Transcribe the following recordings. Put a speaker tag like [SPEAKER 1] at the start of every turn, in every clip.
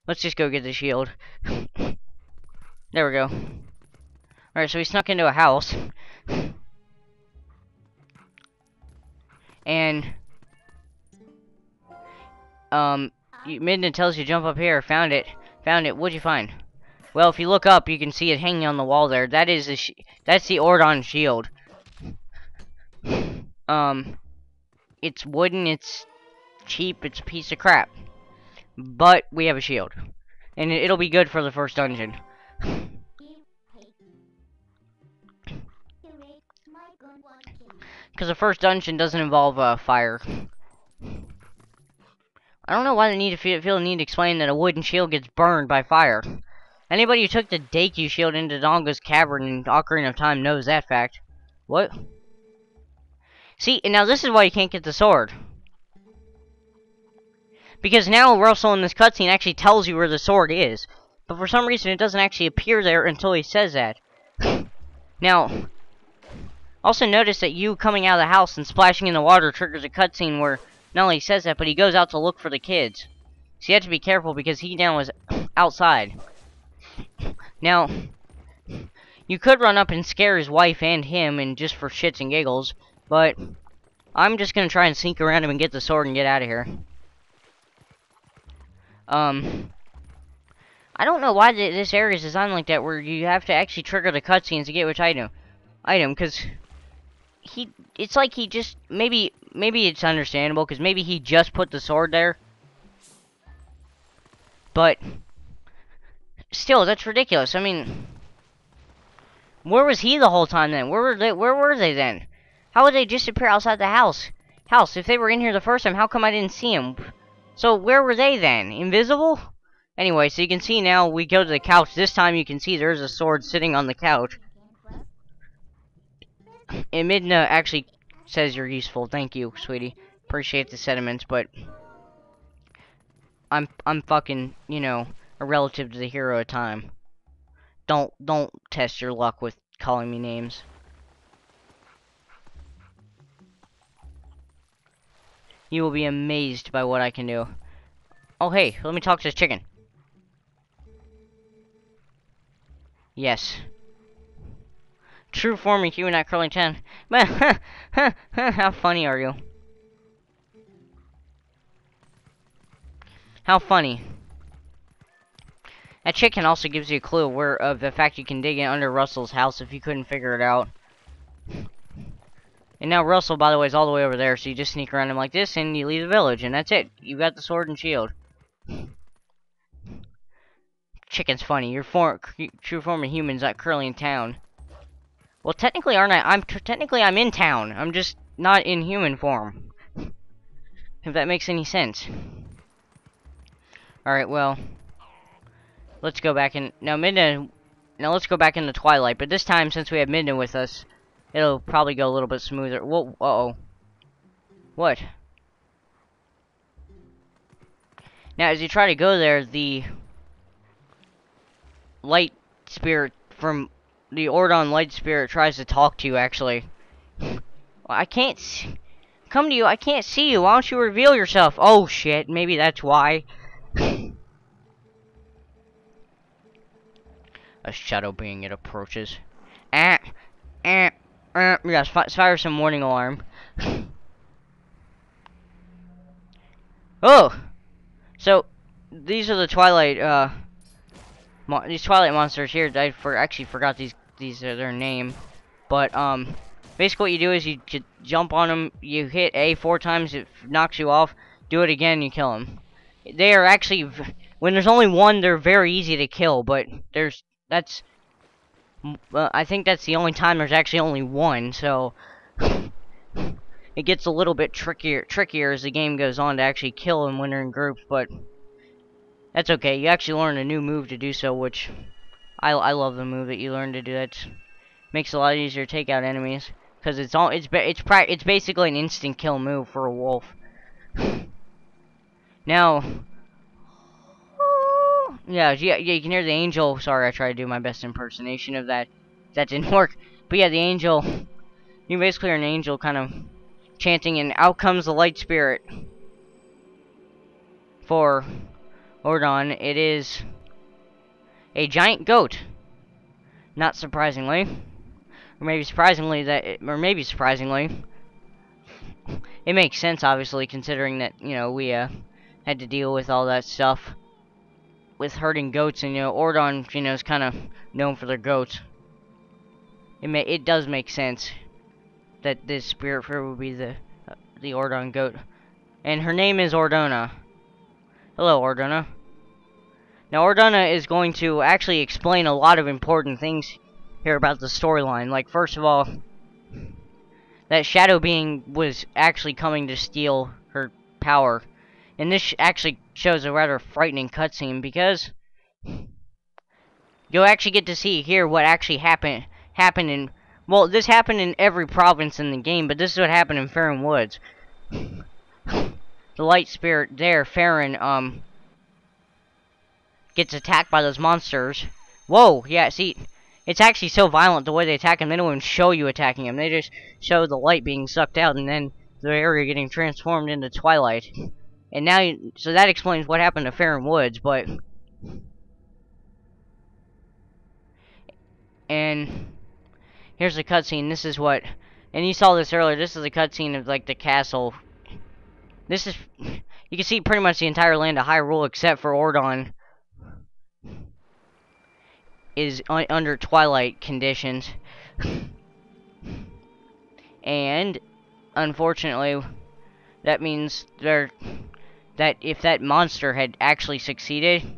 [SPEAKER 1] Let's just go get the shield. There we go. Alright, so we snuck into a house. And Midna tells you jump up here. Found it. What'd you find? Well, if you look up, you can see it hanging on the wall there. That is that's the Ordon shield. It's wooden, it's cheap, it's a piece of crap. But we have a shield. And it'll be good for the first dungeon. Because the first dungeon doesn't involve fire. I don't know why they need to feel the need to explain that a wooden shield gets burned by fire. Anybody who took the Deku shield into Donga's cavern in Ocarina of Time knows that fact. What? See, and now this is why you can't get the sword. Because now Russell in this cutscene actually tells you where the sword is. But for some reason it doesn't actually appear there until he says that. Now, also notice that you coming out of the house and splashing in the water triggers a cutscene where not only he says that, but he goes out to look for the kids. So you have to be careful because he now is outside. Now, you could run up and scare his wife and him and just for shits and giggles, but I'm just gonna try and sneak around him and get the sword and get out of here. I don't know why this area is designed like that, where you have to actually trigger the cutscenes to get which item, because it's like he just, maybe it's understandable, because maybe he just put the sword there, but still, that's ridiculous. I mean, where was he the whole time then? Where were they then? How would they disappear outside the house? If they were in here the first time, how come I didn't see them? So where were they then? Invisible? Anyway, so you can see now we go to the couch. This time you can see there's a sword sitting on the couch. And Midna actually says you're useful. Thank you, sweetie. Appreciate the sentiments, but I'm fucking, you know, a relative to the hero of time. Don't test your luck with calling me names. You will be amazed by what I can do. Oh, hey, let me talk to this chicken. Yes. True form of human at curling 10. How funny are you? How funny. That chicken also gives you a clue of the fact you can dig in under Russell's house if you couldn't figure it out. And now Russell, by the way, is all the way over there, so you just sneak around him like this, and you leave the village, and that's it. You got the sword and shield. Chicken's funny. Your true form of human's not currently in town. Well, technically, aren't I? Technically, I'm in town. I'm just not in human form. If that makes any sense. Alright, well, let's go back in. Now, let's go back into Twilight, but this time, since we have Midna with us, it'll probably go a little bit smoother. Whoa, uh-oh. What? Now, as you try to go there, the light spirit from the Ordon light spirit tries to talk to you, actually. Well, I can't come to you. I can't see you. Why don't you reveal yourself? Oh, shit. Maybe that's why. A shadow being it approaches. Yeah, fire some warning alarm. Oh! So, these are the Twilight, these Twilight monsters here. I actually forgot these are their name. But, basically what you do is you jump on them, you hit A 4 times, it knocks you off. Do it again, you kill them. They are actually, when there's only one, they're very easy to kill, but I think that's the only time there's actually only one, so it gets a little bit trickier as the game goes on to actually kill them when they're in groups, but that's okay. You actually learn a new move to do so, which I love the move that you learn to do. That makes it a lot easier to take out enemies because it's basically an instant kill move for a wolf. Now, yeah, you can hear the angel. Sorry, I tried to do my best impersonation of that. That didn't work. But yeah, the angel. You basically are an angel kind of chanting, and out comes the light spirit for Ordon, it is a giant goat. Not surprisingly. Or maybe surprisingly it makes sense, obviously, considering that, you know, we had to deal with all that stuff with herding goats, and, you know, Ordon, you know, is kind of known for their goats. It does make sense that this spirit for would be the Ordon goat. And her name is Ordona. Hello, Ordona. Now, Ordona is going to actually explain a lot of important things here about the storyline. Like, first of all, that shadow being was actually coming to steal her power. And this actually shows a rather frightening cutscene, because you'll actually get to see here what actually happened in... Well, this happened in every province in the game, but this is what happened in Faron Woods. The light spirit there, Faron, gets attacked by those monsters. Whoa, yeah, see, it's actually so violent the way they attack him. They don't even show you attacking him. They just show the light being sucked out and then the area getting transformed into Twilight. And now, so that explains what happened to Faron Woods, but... And here's the cutscene. This is what... And you saw this earlier. This is the cutscene of, like, the castle. This is... You can see pretty much the entire land of Hyrule except for Ordon is under Twilight conditions. And, unfortunately, that means that if that monster had actually succeeded,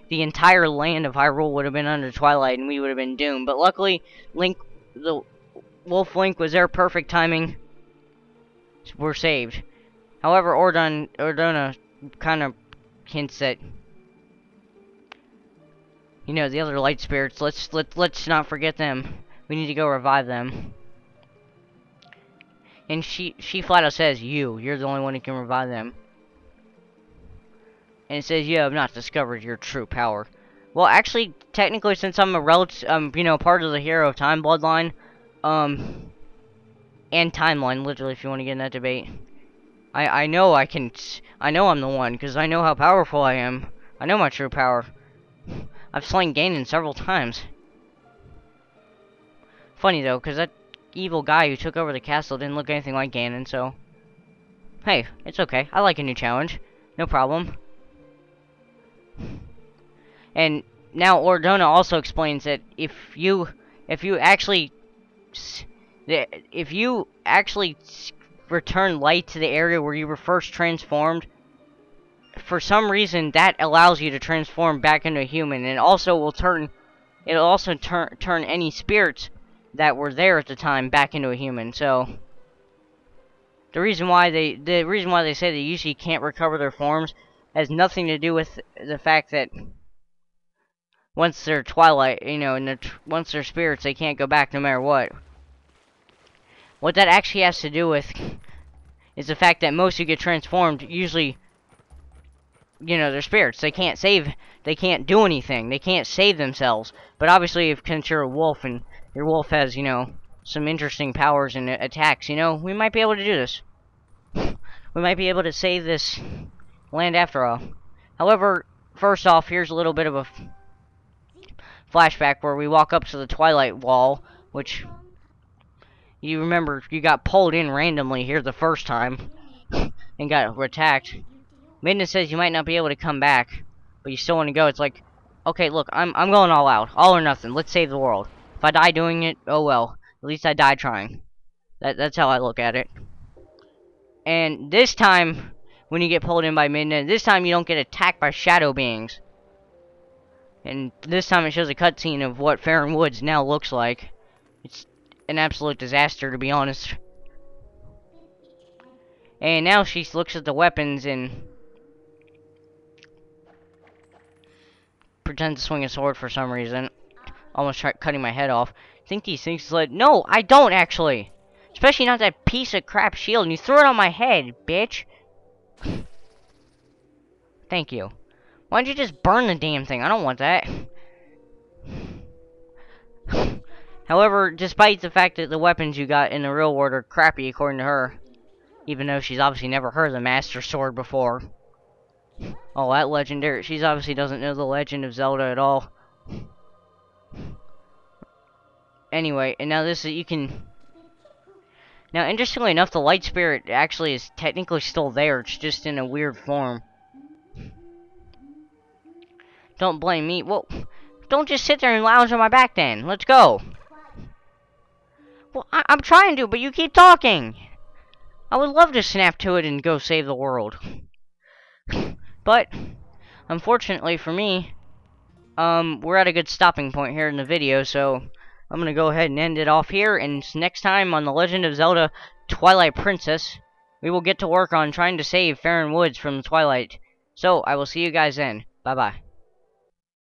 [SPEAKER 1] the entire land of Hyrule would have been under Twilight and we would have been doomed. But luckily, the Wolf Link was there, perfect timing. We're saved. However, Ordona kind of hints that, you know, the other light spirits, let's not forget them. We need to go revive them. And she flat out says, you're the only one who can revive them. And it says, you have not discovered your true power. Well, actually, technically, since I'm a relative, you know, part of the Hero of Time bloodline, and timeline, literally, if you want to get in that debate, I know I'm the one, because I know how powerful I am. I know my true power. I've slain Ganon several times. Funny, though, because that evil guy who took over the castle didn't look anything like Ganon, so... Hey, it's okay. I like a new challenge. No problem. And now Ordona also explains that if you actually return light to the area where you were first transformed, for some reason that allows you to transform back into a human, and also it'll also turn any spirits that were there at the time back into a human. So the reason why they say they usually can't recover their forms has nothing to do with the fact that once they're Twilight, you know, and once they're spirits, they can't go back no matter what. What that actually has to do with is the fact that most who get transformed usually, you know, they're spirits. They can't do anything. They can't save themselves. But obviously, since you're a wolf and your wolf has, you know, some interesting powers and attacks, you know, we might be able to do this. We might be able to save this land after all. However, first off, here's a little bit of a flashback where we walk up to the Twilight Wall, which you remember you got pulled in randomly here the first time and got attacked. Midna says you might not be able to come back, but you still want to go. It's like, okay, look, I'm going all out, all or nothing. Let's save the world. If I die doing it, oh well. At least I died trying. That's how I look at it. And this time, when you get pulled in by Midna, this time you don't get attacked by shadow beings. And this time it shows a cutscene of what Faron Woods now looks like. It's an absolute disaster, to be honest. And now she looks at the weapons and pretends to swing a sword for some reason. Almost cutting my head off. I think these things like, no, I don't actually. Especially not that piece of crap shield. And you threw it on my head, bitch. Thank you. Why don't you just burn the damn thing? I don't want that. However, despite the fact that the weapons you got in the real world are crappy according to her, even though she's obviously never heard of the Master Sword before, Oh, that legendary. She's obviously doesn't know the Legend of Zelda at all. Anyway, and now this is, you can... Now, interestingly enough, the Light Spirit actually is technically still there. It's just in a weird form. Don't blame me. Well, don't just sit there and lounge on my back then. Let's go. Well, I'm trying to, but you keep talking. I would love to snap to it and go save the world. But, unfortunately for me, we're at a good stopping point here in the video, so I'm gonna go ahead and end it off here, and next time on The Legend of Zelda Twilight Princess, we will get to work on trying to save Faron Woods from Twilight. So, I will see you guys then. Bye-bye.